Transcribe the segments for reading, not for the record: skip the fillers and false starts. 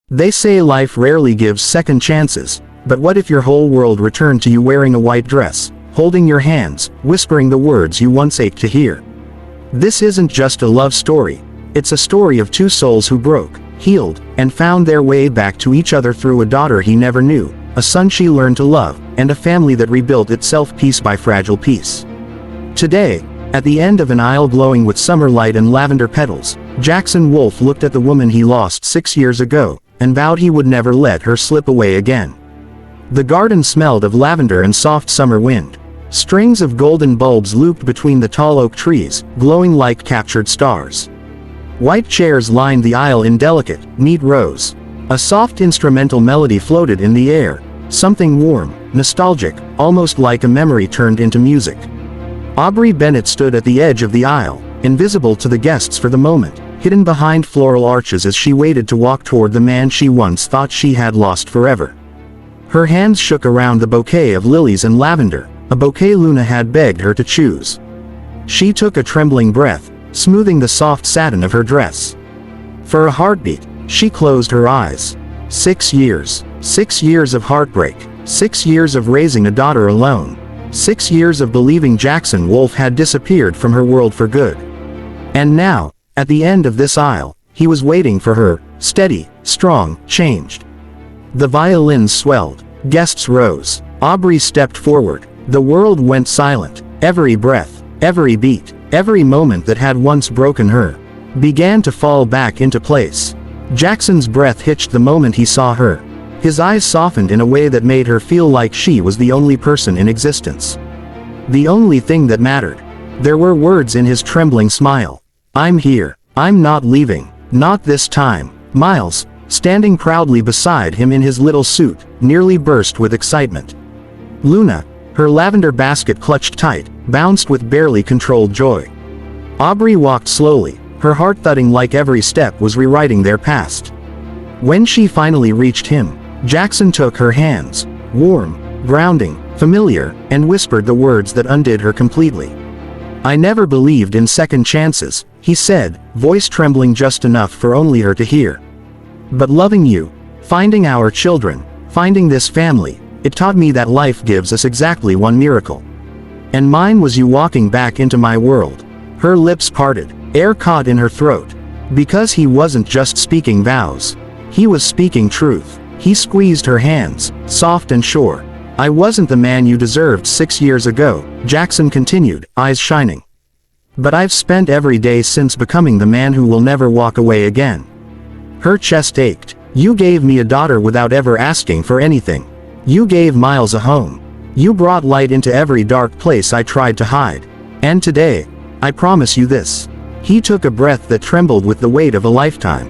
They say life rarely gives second chances, but what if your whole world returned to you wearing a white dress, holding your hands, whispering the words you once ached to hear? This isn't just a love story. It's a story of two souls who broke, healed, and found their way back to each other through a daughter he never knew, a son she learned to love, and a family that rebuilt itself piece by fragile piece. Today, at the end of an aisle glowing with summer light and lavender petals, Jackson Wolf looked at the woman he lost 6 years ago, and vowed he would never let her slip away again. The garden smelled of lavender and soft summer wind. Strings of golden bulbs looped between the tall oak trees, glowing like captured stars. White chairs lined the aisle in delicate, neat rows. A soft instrumental melody floated in the air, something warm, nostalgic, almost like a memory turned into music. Aubrey Bennett stood at the edge of the aisle, invisible to the guests for the moment, hidden behind floral arches as she waited to walk toward the man she once thought she had lost forever. Her hands shook around the bouquet of lilies and lavender, a bouquet Luna had begged her to choose. She took a trembling breath, smoothing the soft satin of her dress. For a heartbeat, she closed her eyes. 6 years. 6 years of heartbreak. 6 years of raising a daughter alone. 6 years of believing Jackson Wolf had disappeared from her world for good. And now, at the end of this aisle, he was waiting for her, steady, strong, changed. The violins swelled. Guests rose. Aubrey stepped forward. The world went silent. Every breath, every beat, every moment that had once broken her, began to fall back into place. Jackson's breath hitched the moment he saw her. His eyes softened in a way that made her feel like she was the only person in existence. The only thing that mattered. There were words in his trembling smile. "I'm here. I'm not leaving. Not this time." Miles, standing proudly beside him in his little suit, nearly burst with excitement. Luna, her lavender basket clutched tight, bounced with barely controlled joy. Aubrey walked slowly, her heart thudding like every step was rewriting their past. When she finally reached him, Jackson took her hands, warm, grounding, familiar, and whispered the words that undid her completely. "I never believed in second chances," he said, voice trembling just enough for only her to hear. "But loving you, finding our children, finding this family, it taught me that life gives us exactly one miracle. And mine was you walking back into my world." Her lips parted, air caught in her throat. Because he wasn't just speaking vows. He was speaking truth. He squeezed her hands, soft and sure. "I wasn't the man you deserved 6 years ago," Jackson continued, eyes shining. "But I've spent every day since becoming the man who will never walk away again." Her chest ached. "You gave me a daughter without ever asking for anything. You gave Miles a home. You brought light into every dark place I tried to hide. And today, I promise you this." He took a breath that trembled with the weight of a lifetime.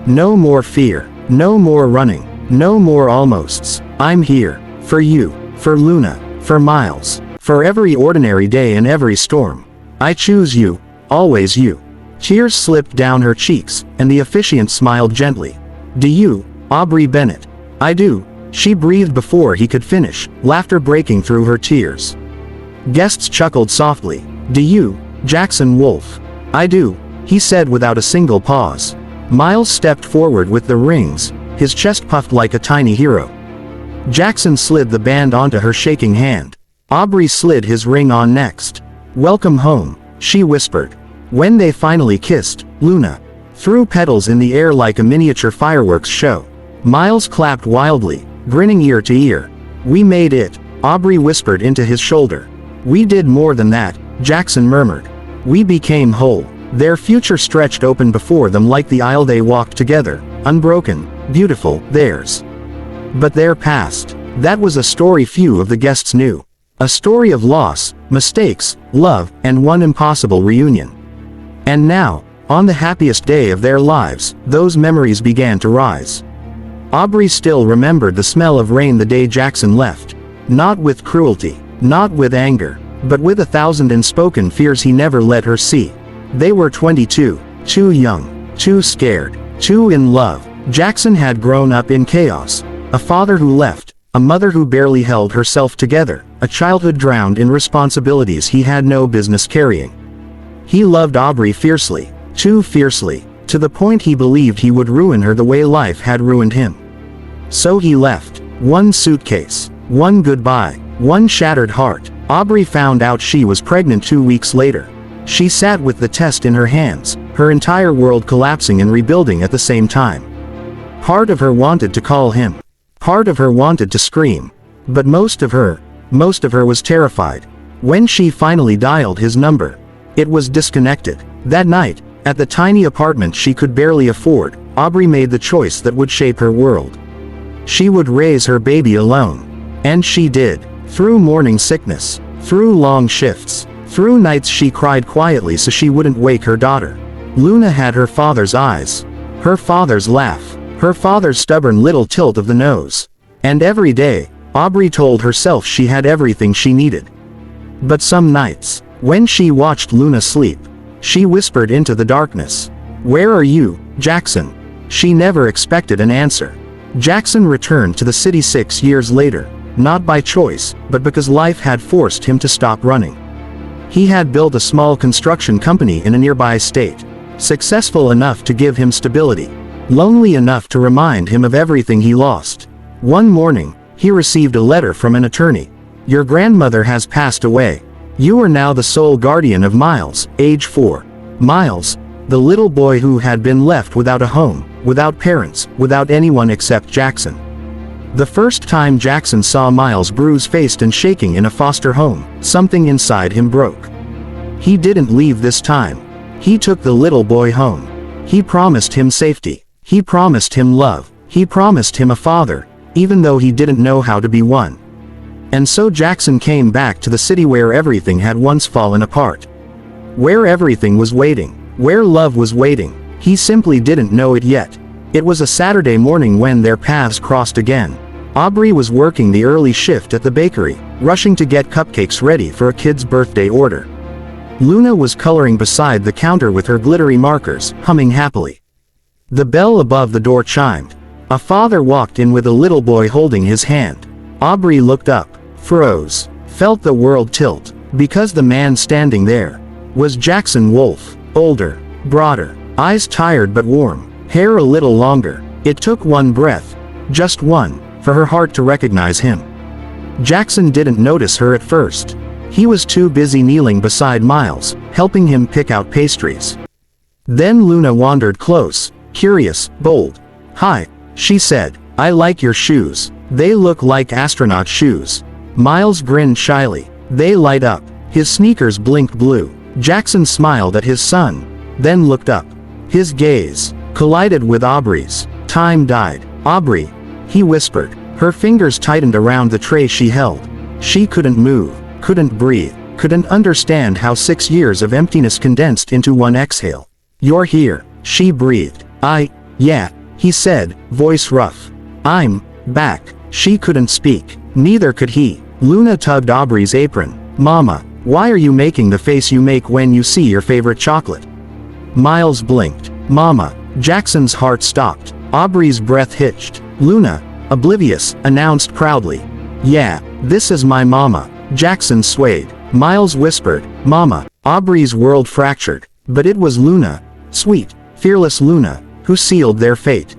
"No more fear. No more running. No more almosts. I'm here. For you. For Luna. For Miles. For every ordinary day and every storm. I choose you. Always you." Tears slipped down her cheeks, and the officiant smiled gently. "Do you, Aubrey Bennett?" "I do," she breathed before he could finish, laughter breaking through her tears. Guests chuckled softly. "Do you, Jackson Wolf?" "I do," he said without a single pause. Miles stepped forward with the rings, his chest puffed like a tiny hero. Jackson slid the band onto her shaking hand. Aubrey slid his ring on next. "Welcome home," she whispered. When they finally kissed, Luna threw petals in the air like a miniature fireworks show. Miles clapped wildly, grinning ear to ear. "We made it," Aubrey whispered into his shoulder. "We did more than that," Jackson murmured. "We became whole." Their future stretched open before them like the aisle they walked together, unbroken, beautiful, theirs. But their past, that was a story few of the guests knew. A story of loss, mistakes, love, and one impossible reunion. And now, on the happiest day of their lives, those memories began to rise. Aubrey still remembered the smell of rain the day Jackson left. Not with cruelty, not with anger, but with 1,000 unspoken fears he never let her see. They were 22, too young, too scared, too in love. Jackson had grown up in chaos. A father who left, a mother who barely held herself together, a childhood drowned in responsibilities he had no business carrying. He loved Aubrey fiercely, To the point he believed he would ruin her the way life had ruined him. So he left. One suitcase. One goodbye. One shattered heart. Aubrey found out she was pregnant 2 weeks later. She sat with the test in her hands, her entire world collapsing and rebuilding at the same time. Part of her wanted to call him. Part of her wanted to scream. But most of her was terrified. When she finally dialed his number, it was disconnected. That night, at the tiny apartment she could barely afford, Aubrey made the choice that would shape her world. She would raise her baby alone. And she did. Through morning sickness. Through long shifts. Through nights she cried quietly so she wouldn't wake her daughter. Luna had her father's eyes. Her father's laugh. Her father's stubborn little tilt of the nose. And every day, Aubrey told herself she had everything she needed. But some nights, when she watched Luna sleep, she whispered into the darkness, "Where are you, Jackson?" She never expected an answer. Jackson returned to the city 6 years later, not by choice, but because life had forced him to stop running. He had built a small construction company in a nearby state, successful enough to give him stability, lonely enough to remind him of everything he lost. One morning, he received a letter from an attorney. "Your grandmother has passed away. You are now the sole guardian of Miles, age 4. Miles, the little boy who had been left without a home, without parents, without anyone except Jackson." The first time Jackson saw Miles bruise-faced and shaking in a foster home, something inside him broke. He didn't leave this time. He took the little boy home. He promised him safety. He promised him love. He promised him a father, even though he didn't know how to be one. And so Jackson came back to the city where everything had once fallen apart. Where everything was waiting. Where love was waiting. He simply didn't know it yet. It was a Saturday morning when their paths crossed again. Aubrey was working the early shift at the bakery, rushing to get cupcakes ready for a kid's birthday order. Luna was coloring beside the counter with her glittery markers, humming happily. The bell above the door chimed. A father walked in with a little boy holding his hand. Aubrey looked up, froze, felt the world tilt, because the man standing there was Jackson Wolfe, older, broader, eyes tired but warm, hair a little longer. It took one breath, just one, for her heart to recognize him. Jackson didn't notice her at first. He was too busy kneeling beside Miles, helping him pick out pastries. Then Luna wandered close, curious, bold. "Hi," she said. "I like your shoes. They look like astronaut shoes." Miles grinned shyly. "They light up." His sneakers blinked blue. Jackson smiled at his son, then looked up. His gaze collided with Aubrey's. Time died. "Aubrey," he whispered. Her fingers tightened around the tray she held. She couldn't move, couldn't breathe, couldn't understand how 6 years of emptiness condensed into one exhale. "You're here," she breathed. Yeah," he said, voice rough. "I'm back." She couldn't speak. Neither could he. Luna tugged Aubrey's apron. "Mama, why are you making the face you make when you see your favorite chocolate?" Miles blinked. "Mama." Jackson's heart stopped. Aubrey's breath hitched. "Luna," oblivious, announced proudly. "Yeah, this is my mama." Jackson swayed. Miles whispered, "Mama." Aubrey's world fractured. But it was Luna, sweet, fearless Luna, who sealed their fate.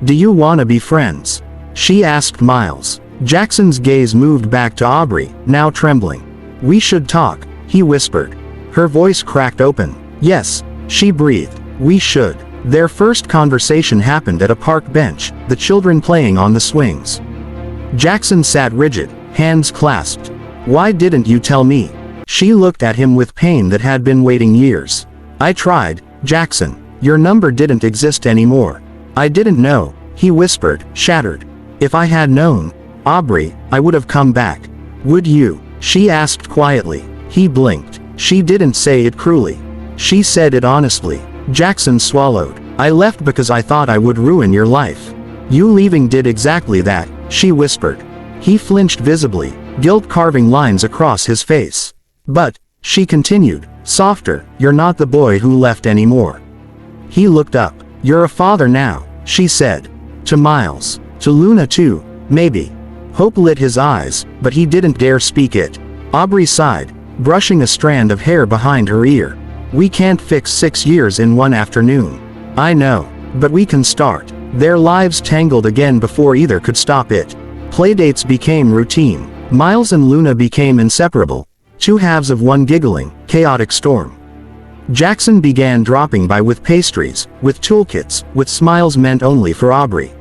"Do you wanna be friends?" she asked Miles. Jackson's gaze moved back to Aubrey, now trembling. "We should talk," he whispered. Her voice cracked open. "Yes," she breathed. "We should." Their first conversation happened at a park bench, the children playing on the swings. Jackson sat rigid, hands clasped. "Why didn't you tell me?" She looked at him with pain that had been waiting years. "I tried, Jackson. Your number didn't exist anymore." "I didn't know," he whispered, shattered. "If I had known, Aubrey, I would have come back." "Would you?" she asked quietly. He blinked. She didn't say it cruelly. She said it honestly. Jackson swallowed. "I left because I thought I would ruin your life." "You leaving did exactly that," she whispered. He flinched visibly, guilt carving lines across his face. "But," she continued, softer, "you're not the boy who left anymore." He looked up. "You're a father now," she said. To Miles. To Luna too, maybe. Hope lit his eyes, but he didn't dare speak it. Aubrey sighed, brushing a strand of hair behind her ear. "We can't fix 6 years in one afternoon." I know. But we can start. Their lives tangled again before either could stop it. Playdates became routine. Miles and Luna became inseparable. Two halves of one giggling, chaotic storm. Jackson began dropping by with pastries, with toolkits, with smiles meant only for Aubrey.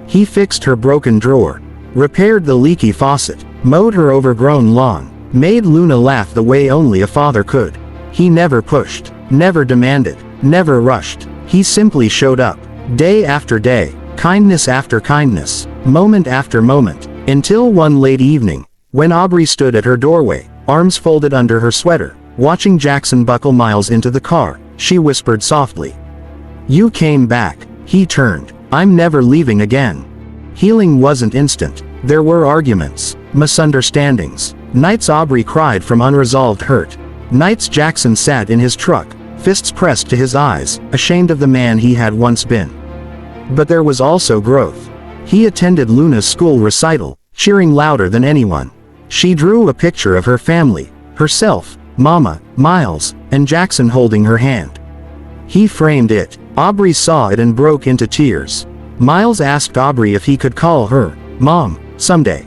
He fixed her broken drawer, repaired the leaky faucet, mowed her overgrown lawn, made Luna laugh the way only a father could. He never pushed, never demanded, never rushed. He simply showed up, day after day, kindness after kindness, moment after moment, until one late evening, when Aubrey stood at her doorway, arms folded under her sweater, watching Jackson buckle Miles into the car, she whispered softly. "You came back." He turned. "I'm never leaving again." Healing wasn't instant. There were arguments, misunderstandings, nights Aubrey cried from unresolved hurt, nights Jackson sat in his truck, fists pressed to his eyes, ashamed of the man he had once been. But there was also growth. He attended Luna's school recital, cheering louder than anyone. She drew a picture of her family, herself, Mama, Miles, and Jackson holding her hand. He framed it. Aubrey saw it and broke into tears. Miles asked Aubrey if he could call her Mom someday.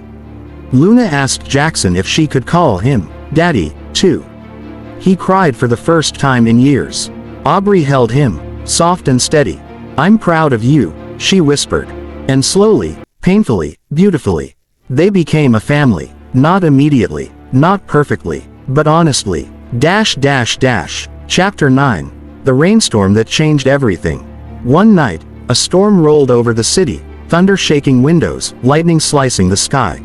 Luna asked Jackson if she could call him Daddy, too. He cried for the first time in years. Aubrey held him, soft and steady. "I'm proud of you," she whispered. And slowly, painfully, beautifully, they became a family. Not immediately, not perfectly, but honestly. Chapter 9. The rainstorm that changed everything. One night, a storm rolled over the city, thunder shaking windows, lightning slicing the sky.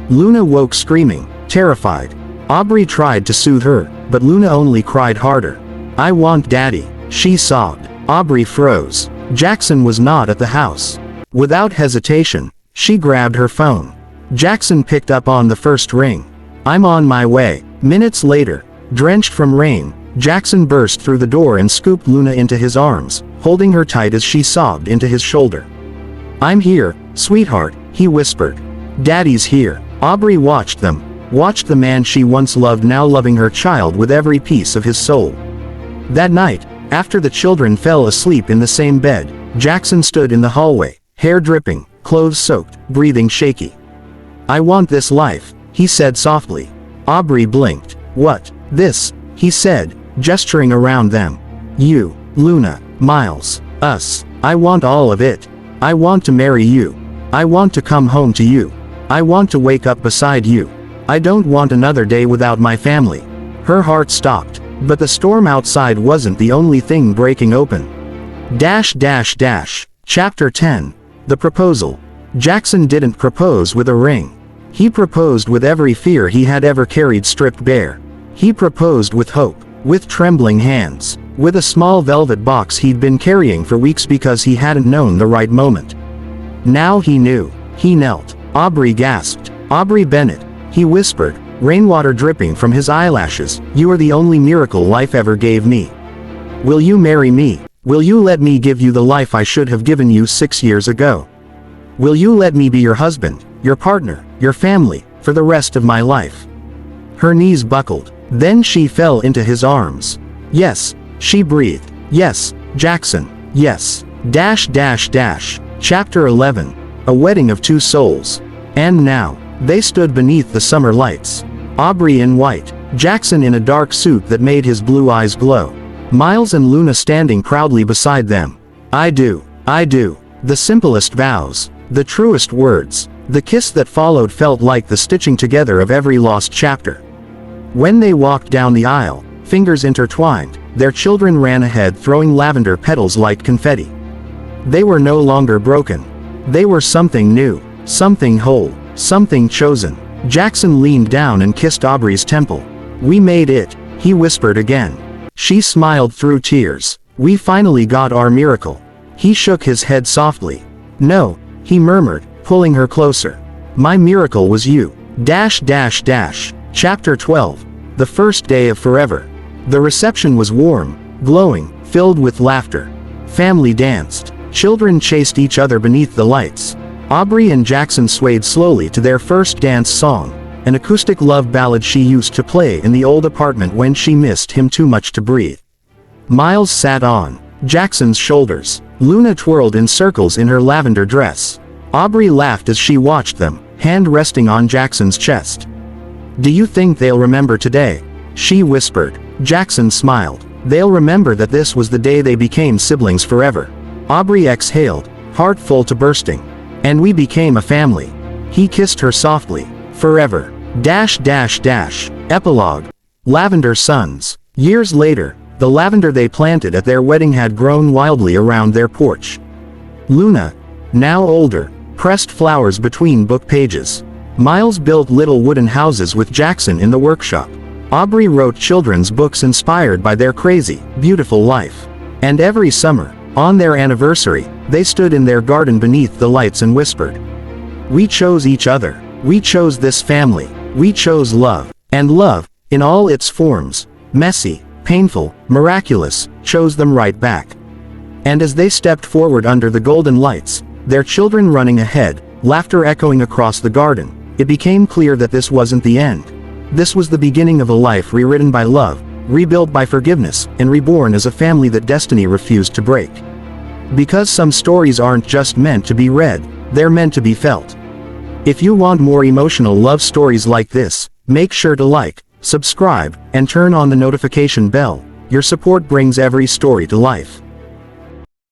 Luna woke screaming, terrified. Aubrey tried to soothe her, but Luna only cried harder. "I want Daddy," she sobbed. Aubrey froze. Jackson was not at the house. Without hesitation, she grabbed her phone. Jackson picked up on the first ring. "I'm on my way." Minutes later, drenched from rain, Jackson burst through the door and scooped Luna into his arms, holding her tight as she sobbed into his shoulder. "I'm here, sweetheart," he whispered. "Daddy's here." Aubrey watched them, watched the man she once loved now loving her child with every piece of his soul. That night, after the children fell asleep in the same bed, Jackson stood in the hallway, hair dripping, clothes soaked, breathing shaky. "I want this life," he said softly. Aubrey blinked. "What? This?" he said, gesturing around them. "You, Luna, Miles, us. I want all of it. I want to marry you. I want to come home to you. I want to wake up beside you. I don't want another day without my family." Her heart stopped, but the storm outside wasn't the only thing breaking open. Chapter 10. The Proposal. Jackson didn't propose with a ring. He proposed with every fear he had ever carried stripped bare. He proposed with hope, with trembling hands, with a small velvet box he'd been carrying for weeks because he hadn't known the right moment. Now he knew. He knelt. Aubrey gasped. "Aubrey Bennett," he whispered, rainwater dripping from his eyelashes, "you are the only miracle life ever gave me. Will you marry me? Will you let me give you the life I should have given you 6 years ago? Will you let me be your husband, your partner, your family, for the rest of my life?" Her knees buckled. Then she fell into his arms. "Yes," she breathed. "Yes, Jackson. Yes." Chapter 11. A Wedding of Two Souls. And now, they stood beneath the summer lights. Aubrey in white, Jackson in a dark suit that made his blue eyes glow. Miles and Luna standing proudly beside them. I do. The simplest vows. The truest words. The kiss that followed felt like the stitching together of every lost chapter. When they walked down the aisle, fingers intertwined, their children ran ahead throwing lavender petals like confetti. They were no longer broken. They were something new, something whole, something chosen. Jackson leaned down and kissed Aubrey's temple. "We made it," he whispered again. She smiled through tears. "We finally got our miracle." He shook his head softly. "No," he murmured, pulling her closer. "My miracle was you." Chapter 12. The First Day of Forever. The reception was warm, glowing, filled with laughter. Family danced. Children chased each other beneath the lights. Aubrey and Jackson swayed slowly to their first dance song, an acoustic love ballad she used to play in the old apartment when she missed him too much to breathe. Miles sat on, Jackson's shoulders. Luna twirled in circles in her lavender dress. Aubrey laughed as she watched them, hand resting on Jackson's chest. "Do you think they'll remember today?" she whispered. Jackson smiled. "They'll remember that this was the day they became siblings forever." Aubrey exhaled, heart full to bursting. "And we became a family." He kissed her softly. "Forever. Epilogue. Lavender Sons. Years later, the lavender they planted at their wedding had grown wildly around their porch. Luna, now older, pressed flowers between book pages. Miles built little wooden houses with Jackson in the workshop. Aubrey wrote children's books inspired by their crazy, beautiful life. And every summer, on their anniversary, they stood in their garden beneath the lights and whispered, "We chose each other. We chose this family. We chose love." And love, in all its forms, messy, painful, miraculous, chose them right back. And as they stepped forward under the golden lights, their children running ahead, laughter echoing across the garden, it became clear that this wasn't the end. This was the beginning of a life rewritten by love, rebuilt by forgiveness, and reborn as a family that destiny refused to break. Because some stories aren't just meant to be read, they're meant to be felt. If you want more emotional love stories like this, make sure to like, subscribe, and turn on the notification bell. Your support brings every story to life.